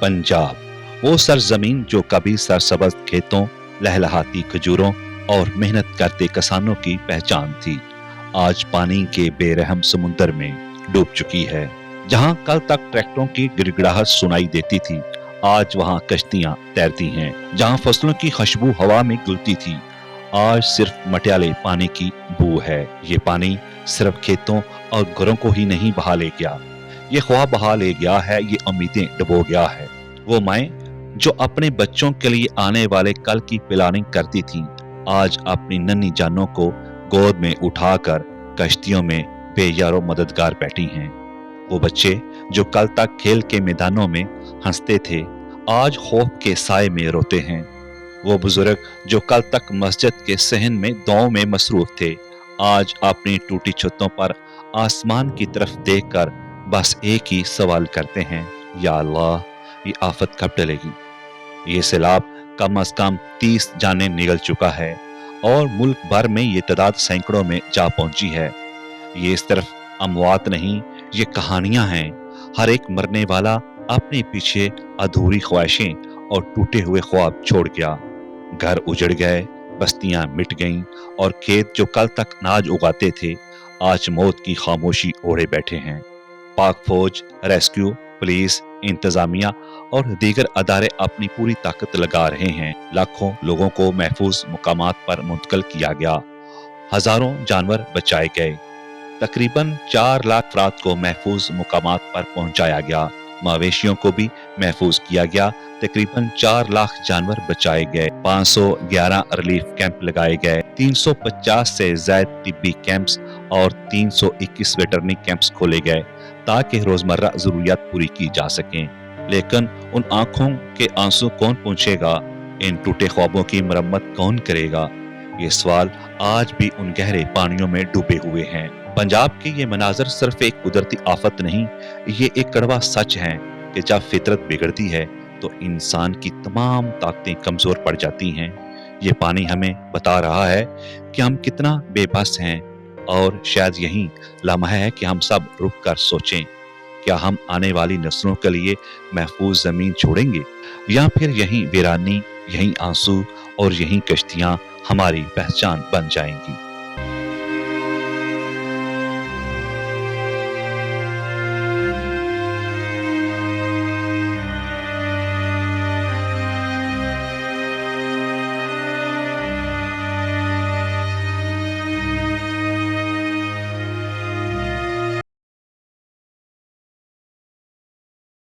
पंजाब, वो सरजमीन जो कभी सरसब्ज खेतों, लहलहाती खजूरों और मेहनत करते किसानों की पहचान थी, आज पानी के बेरहम समुंदर में डूब चुकी है। जहां कल तक ट्रैक्टरों की गिड़गिड़ाहट सुनाई देती थी, आज वहां कश्तियां तैरती हैं। जहां फसलों की खुशबू हवा में घुलती थी, आज सिर्फ मटियाले पानी की बू है। ये पानी सिर्फ खेतों और घरों को ही नहीं बहा ले गया, ये ख्वाब बहा ले गया है, ये उम्मीदें डुबो गया है। वो माएँ जो अपने बच्चों के लिए आने वाले कल की प्लानिंग करती थीं, आज अपनी नन्ही जानों को गोद में उठाकर कश्तियों में बेयारो मददगार बैठी हैं। वो बच्चे जो कल तक खेल के मैदानों में हंसते थे, आज खौफ के साए में रोते हैं। वो बुजुर्ग जो कल तक मस्जिद के सहन में दुआओं में मसरूफ थे, आज अपनी टूटी छतों पर आसमान की तरफ देखकर बस एक ही सवाल करते हैं, या अल्लाह, ये आफत कब टलेगी। ये सैलाब कम से कम 30 जानें निगल चुका है और मुल्क भर में ये तादाद सैकड़ों में जा पहुंची है। ये सिर्फ अमवात नहीं, ये कहानियां हैं। हर एक मरने वाला अपने पीछे अधूरी ख्वाहिशें और टूटे हुए ख्वाब छोड़ गया। घर उजड़ गए, बस्तियां मिट गईं और खेत जो कल तक अनाज उगाते थे, आज मौत की खामोशी ओढ़े बैठे हैं। पाक फौज, रेस्क्यू, पुलिस, इंतजामिया और दीगर अदारे अपनी पूरी ताकत लगा रहे हैं। लाखों लोगों को महफूज मुकामात पर मुंतकिल किया गया, हजारों जानवर बचाए गए, तकरीबन 4 लाख अफराद को महफूज मुकामात पर पहुंचाया गया, मवेशियों को भी महफूज किया गया, तकरीबन 4 लाख जानवर बचाए गए, 511 रिलीफ कैंप लगाए गए, 350 से ज्यादा तिब्बी कैंप्स और 321 वेटरनरी कैंप्स खोले गए ताकि रोजमर्रा जरूरियात पूरी की जा सकें। लेकिन उन आंखों के आंसू कौन पूछेगा, इन टूटे ख्वाबों की मरम्मत कौन करेगा, ये सवाल आज भी उन गहरे पानियों में डूबे हुए हैं। पंजाब के ये मनाजर सिर्फ एक कुदरती आफत नहीं, ये एक कड़वा सच है कि जब फितरत बिगड़ती है तो इंसान की तमाम ताकतें कमजोर पड़ जाती हैं। ये पानी हमें बता रहा है कि हम कितना बेबस हैं और शायद यही लम्हा है कि हम सब रुक कर सोचें, क्या हम आने वाली नस्लों के लिए महफूज जमीन छोड़ेंगे या फिर यही वीरानी, यही आंसू और यही कश्तियां हमारी पहचान बन जाएंगी।